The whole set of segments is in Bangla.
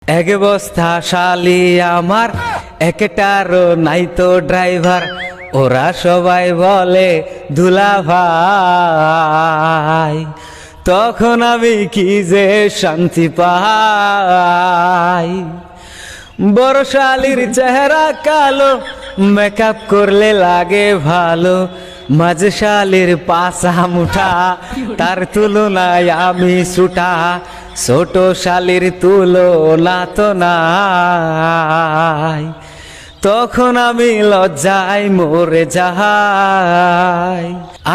এক বস্তা শালি আমার, একটারও নাই তো ড্রাইভার। ওরা সবাই বলে দুলা ভাই, তখন আমি কি যে শান্তি পাই। বড় শালির চেহারা কালো, মেকআপ করলে লাগে ভালো। মাঝ শালির পাশা মুঠা, তার তুলনায় আমি ছুটা। ছোট শালির তুলনা তো নাই, তখন আমি লজ্জায় মরে যাই।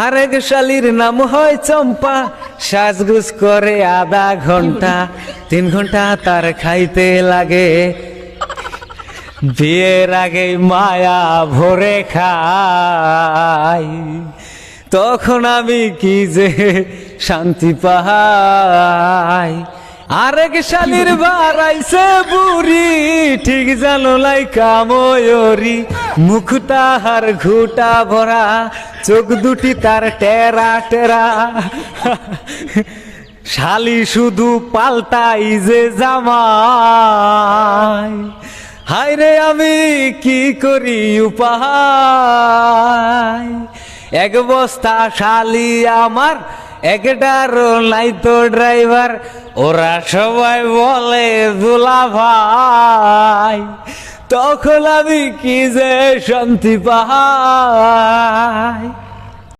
আরেক শালির নাম হয় চম্পা, সাজগুজ করে আধা ঘন্টা। 3 ঘন্টা তার খাইতে লাগে, বিয়ের আগে মায়া ভরে খাই। তখন আমি কি যে শান্তি পাই। আরেক শালির বাড়াইছে বুড়ি, ঠিক জানো লাইকা ময়ূরী। মুখ তাহার ঘুটা ভরা, চোখ দুটি তার টেরা টেরা। শালি শুধু পাল্টাই যে জামাই। হায় রে আমি কি করি উপায়। এক বস্তা শালি আমার, একটারও নাই তো ড্রাইভার। ওরা সবাই বলে দুলা ভাই, তখন আমি কি যে শান্তি পাই।